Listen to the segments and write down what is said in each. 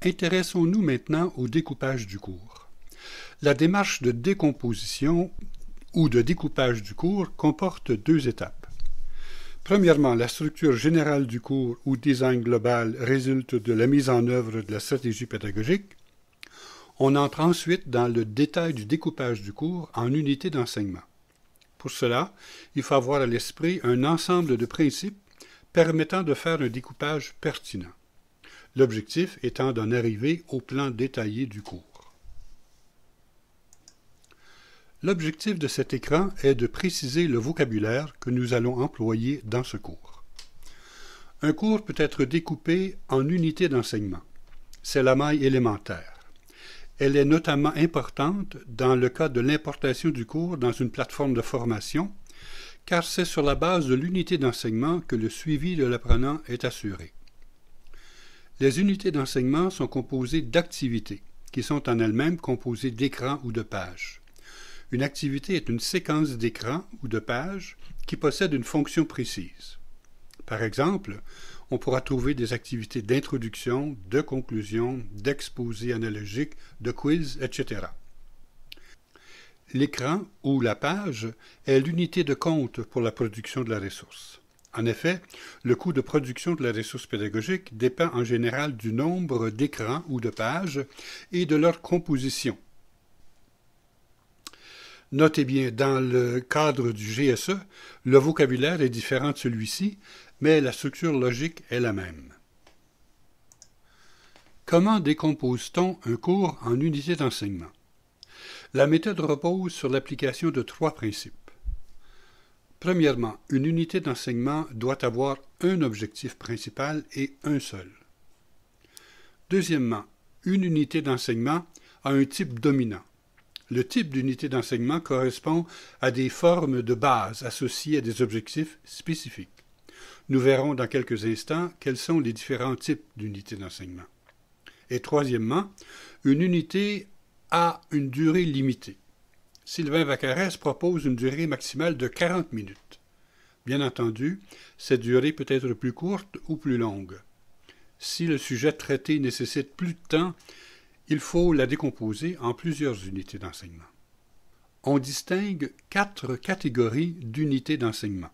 Intéressons-nous maintenant au découpage du cours. La démarche de décomposition ou de découpage du cours comporte deux étapes. Premièrement, la structure générale du cours ou design global résulte de la mise en œuvre de la stratégie pédagogique. On entre ensuite dans le détail du découpage du cours en unités d'enseignement. Pour cela, il faut avoir à l'esprit un ensemble de principes permettant de faire un découpage pertinent. L'objectif étant d'en arriver au plan détaillé du cours. L'objectif de cet écran est de préciser le vocabulaire que nous allons employer dans ce cours. Un cours peut être découpé en unités d'enseignement. C'est la maille élémentaire. Elle est notamment importante dans le cas de l'importation du cours dans une plateforme de formation, car c'est sur la base de l'unité d'enseignement que le suivi de l'apprenant est assuré. Les unités d'enseignement sont composées d'activités, qui sont en elles-mêmes composées d'écrans ou de pages. Une activité est une séquence d'écrans ou de pages qui possède une fonction précise. Par exemple, on pourra trouver des activités d'introduction, de conclusion, d'exposé analogique, de quiz, etc. L'écran ou la page est l'unité de compte pour la production de la ressource. En effet, le coût de production de la ressource pédagogique dépend en général du nombre d'écrans ou de pages et de leur composition. Notez bien, dans le cadre du GSE, le vocabulaire est différent de celui-ci, mais la structure logique est la même. Comment décompose-t-on un cours en unités d'enseignement? La méthode repose sur l'application de trois principes. Premièrement, une unité d'enseignement doit avoir un objectif principal et un seul. Deuxièmement, une unité d'enseignement a un type dominant. Le type d'unité d'enseignement correspond à des formes de base associées à des objectifs spécifiques. Nous verrons dans quelques instants quels sont les différents types d'unités d'enseignement. Et troisièmement, une unité a une durée limitée. Sylvain Vaccarès propose une durée maximale de 40 minutes. Bien entendu, cette durée peut être plus courte ou plus longue. Si le sujet traité nécessite plus de temps, il faut la décomposer en plusieurs unités d'enseignement. On distingue 4 catégories d'unités d'enseignement.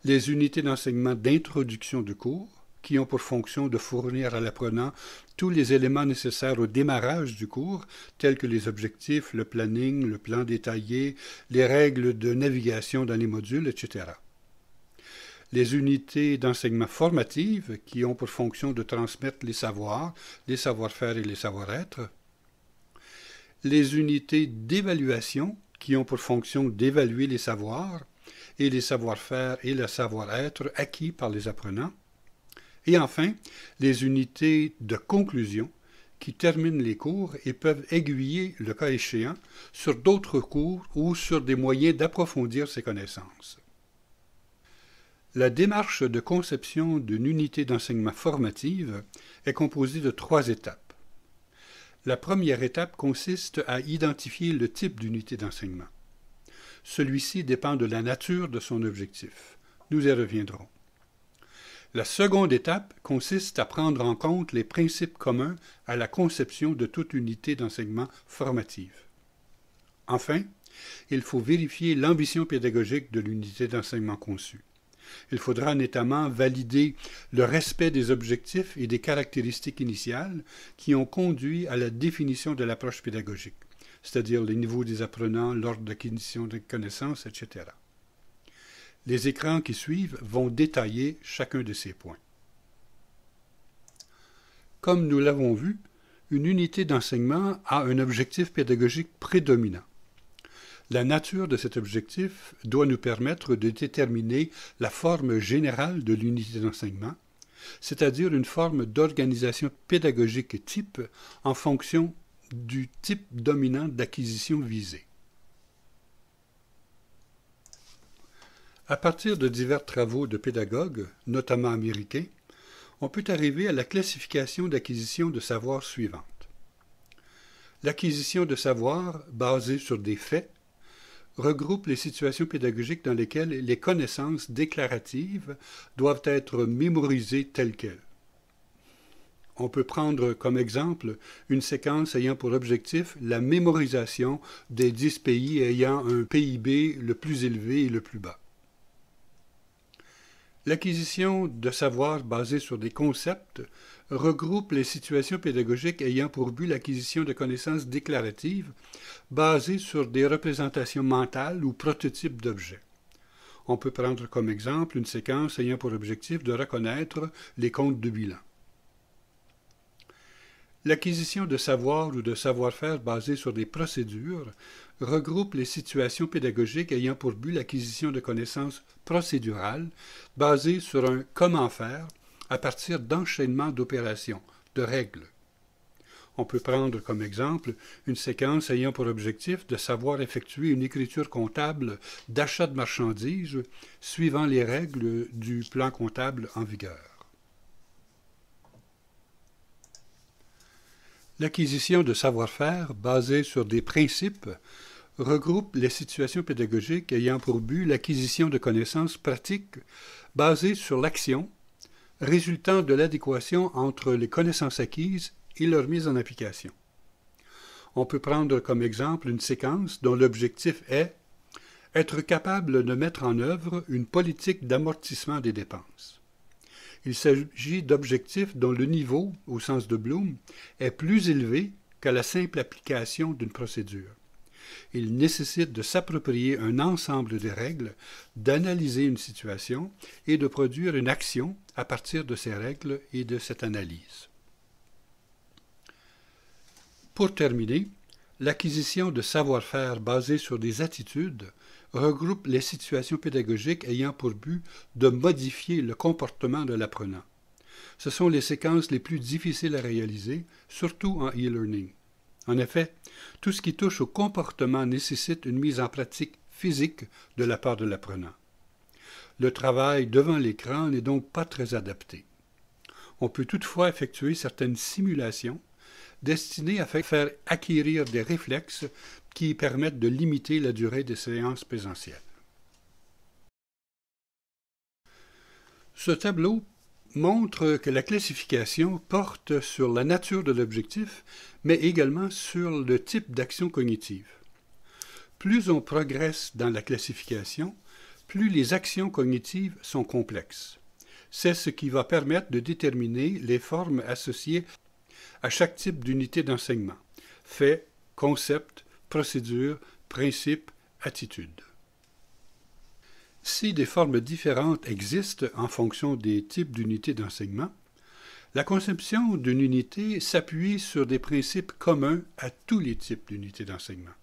Les unités d'enseignement d'introduction de cours, qui ont pour fonction de fournir à l'apprenant tous les éléments nécessaires au démarrage du cours, tels que les objectifs, le planning, le plan détaillé, les règles de navigation dans les modules, etc. Les unités d'enseignement formatives, qui ont pour fonction de transmettre les savoirs, les savoir-faire et les savoir-être. Les unités d'évaluation, qui ont pour fonction d'évaluer les savoirs et les savoir-faire et le savoir-être acquis par les apprenants. Et enfin, les unités de conclusion, qui terminent les cours et peuvent aiguiller, le cas échéant, sur d'autres cours ou sur des moyens d'approfondir ses connaissances. La démarche de conception d'une unité d'enseignement formative est composée de 3 étapes. La première étape consiste à identifier le type d'unité d'enseignement. Celui-ci dépend de la nature de son objectif. Nous y reviendrons. La seconde étape consiste à prendre en compte les principes communs à la conception de toute unité d'enseignement formative. Enfin, il faut vérifier l'ambition pédagogique de l'unité d'enseignement conçue. Il faudra notamment valider le respect des objectifs et des caractéristiques initiales qui ont conduit à la définition de l'approche pédagogique, c'est-à-dire les niveaux des apprenants, l'ordre d'acquisition des connaissances, etc. Les écrans qui suivent vont détailler chacun de ces points. Comme nous l'avons vu, une unité d'enseignement a un objectif pédagogique prédominant. La nature de cet objectif doit nous permettre de déterminer la forme générale de l'unité d'enseignement, c'est-à-dire une forme d'organisation pédagogique type en fonction du type dominant d'acquisition visée. À partir de divers travaux de pédagogues, notamment américains, on peut arriver à la classification d'acquisition de savoir suivante. L'acquisition de savoir basée sur des faits regroupe les situations pédagogiques dans lesquelles les connaissances déclaratives doivent être mémorisées telles quelles. On peut prendre comme exemple une séquence ayant pour objectif la mémorisation des 10 pays ayant un PIB le plus élevé et le plus bas. L'acquisition de savoir basé sur des concepts regroupe les situations pédagogiques ayant pour but l'acquisition de connaissances déclaratives basées sur des représentations mentales ou prototypes d'objets. On peut prendre comme exemple une séquence ayant pour objectif de reconnaître les comptes de bilan. L'acquisition de savoir ou de savoir-faire basé sur des procédures regroupe les situations pédagogiques ayant pour but l'acquisition de connaissances procédurales basées sur un comment faire à partir d'enchaînements d'opérations, de règles. On peut prendre comme exemple une séquence ayant pour objectif de savoir effectuer une écriture comptable d'achat de marchandises suivant les règles du plan comptable en vigueur. L'acquisition de savoir-faire basé sur des principes regroupe les situations pédagogiques ayant pour but l'acquisition de connaissances pratiques basées sur l'action, résultant de l'adéquation entre les connaissances acquises et leur mise en application. On peut prendre comme exemple une séquence dont l'objectif est être capable de mettre en œuvre une politique d'amortissement des dépenses. Il s'agit d'objectifs dont le niveau, au sens de Bloom, est plus élevé qu'à la simple application d'une procédure. Il nécessite de s'approprier un ensemble de règles, d'analyser une situation et de produire une action à partir de ces règles et de cette analyse. Pour terminer, l'acquisition de savoir-faire basé sur des attitudes regroupe les situations pédagogiques ayant pour but de modifier le comportement de l'apprenant. Ce sont les séquences les plus difficiles à réaliser, surtout en e-learning. En effet, tout ce qui touche au comportement nécessite une mise en pratique physique de la part de l'apprenant. Le travail devant l'écran n'est donc pas très adapté. On peut toutefois effectuer certaines simulations destinées à faire acquérir des réflexes qui permettent de limiter la durée des séances présentielles. Ce tableau montre que la classification porte sur la nature de l'objectif, mais également sur le type d'action cognitive. Plus on progresse dans la classification, plus les actions cognitives sont complexes. C'est ce qui va permettre de déterminer les formes associées à chaque type d'unité d'enseignement: fait, concept, procédure, principe, attitude. Si des formes différentes existent en fonction des types d'unités d'enseignement, la conception d'une unité s'appuie sur des principes communs à tous les types d'unités d'enseignement.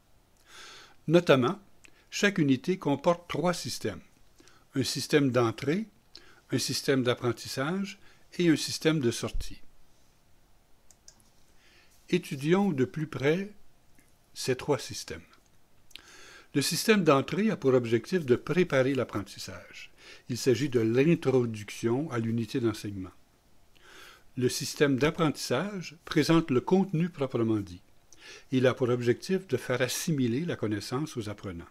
Notamment, chaque unité comporte 3 systèmes: un système d'entrée, un système d'apprentissage et un système de sortie. Étudions de plus près ces 3 systèmes. Le système d'entrée a pour objectif de préparer l'apprentissage. Il s'agit de l'introduction à l'unité d'enseignement. Le système d'apprentissage présente le contenu proprement dit. Il a pour objectif de faire assimiler la connaissance aux apprenants.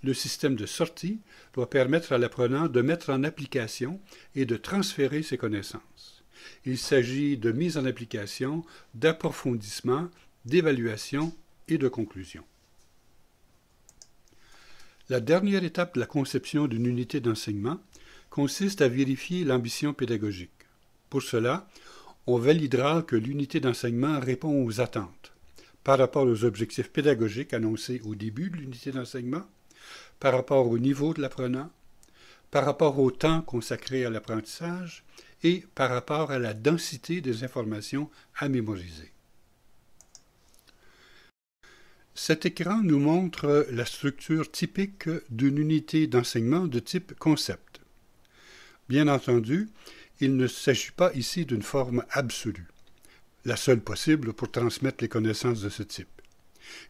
Le système de sortie doit permettre à l'apprenant de mettre en application et de transférer ses connaissances. Il s'agit de mise en application, d'approfondissement, d'évaluation et de conclusion. La dernière étape de la conception d'une unité d'enseignement consiste à vérifier l'ambition pédagogique. Pour cela, on validera que l'unité d'enseignement répond aux attentes par rapport aux objectifs pédagogiques annoncés au début de l'unité d'enseignement, par rapport au niveau de l'apprenant, par rapport au temps consacré à l'apprentissage et par rapport à la densité des informations à mémoriser. Cet écran nous montre la structure typique d'une unité d'enseignement de type concept. Bien entendu, il ne s'agit pas ici d'une forme absolue, la seule possible pour transmettre les connaissances de ce type.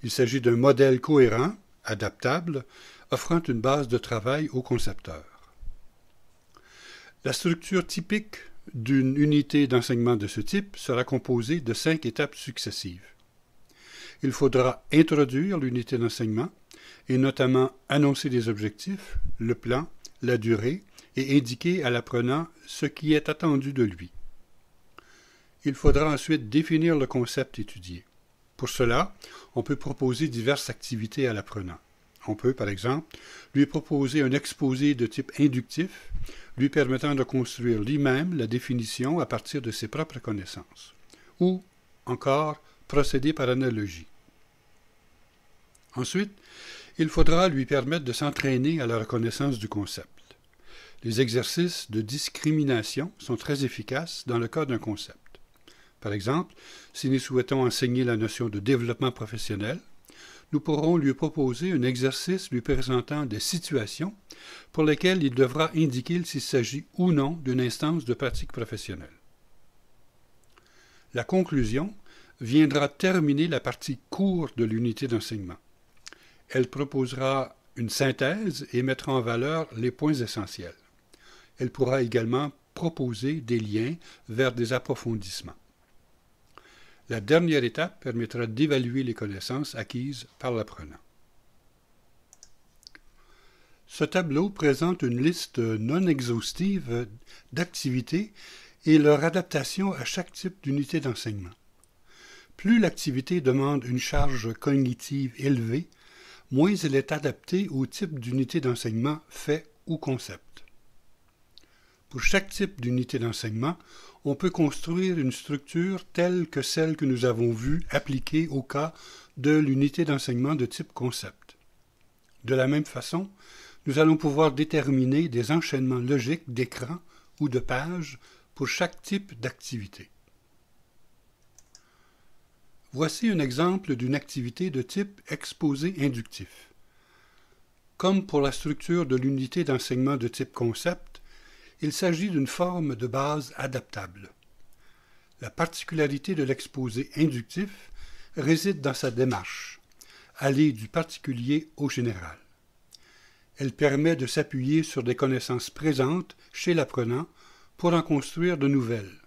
Il s'agit d'un modèle cohérent, adaptable, offrant une base de travail au concepteur. La structure typique d'une unité d'enseignement de ce type sera composée de 5 étapes successives. Il faudra introduire l'unité d'enseignement et notamment annoncer les objectifs, le plan, la durée et indiquer à l'apprenant ce qui est attendu de lui. Il faudra ensuite définir le concept étudié. Pour cela, on peut proposer diverses activités à l'apprenant. On peut, par exemple, lui proposer un exposé de type inductif, lui permettant de construire lui-même la définition à partir de ses propres connaissances. Ou, encore, procéder par analogie. Ensuite, il faudra lui permettre de s'entraîner à la reconnaissance du concept. Les exercices de discrimination sont très efficaces dans le cas d'un concept. Par exemple, si nous souhaitons enseigner la notion de développement professionnel, nous pourrons lui proposer un exercice lui présentant des situations pour lesquelles il devra indiquer s'il s'agit ou non d'une instance de pratique professionnelle. La conclusion viendra terminer la partie cours de l'unité d'enseignement. Elle proposera une synthèse et mettra en valeur les points essentiels. Elle pourra également proposer des liens vers des approfondissements. La dernière étape permettra d'évaluer les connaissances acquises par l'apprenant. Ce tableau présente une liste non exhaustive d'activités et leur adaptation à chaque type d'unité d'enseignement. Plus l'activité demande une charge cognitive élevée, moins elle est adaptée au type d'unité d'enseignement fait ou concept. Pour chaque type d'unité d'enseignement, on peut construire une structure telle que celle que nous avons vue appliquée au cas de l'unité d'enseignement de type concept. De la même façon, nous allons pouvoir déterminer des enchaînements logiques d'écran ou de pages pour chaque type d'activité. Voici un exemple d'une activité de type exposé inductif. Comme pour la structure de l'unité d'enseignement de type concept, il s'agit d'une forme de base adaptable. La particularité de l'exposé inductif réside dans sa démarche, aller du particulier au général. Elle permet de s'appuyer sur des connaissances présentes chez l'apprenant pour en construire de nouvelles.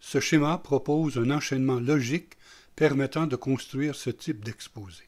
Ce schéma propose un enchaînement logique permettant de construire ce type d'exposé.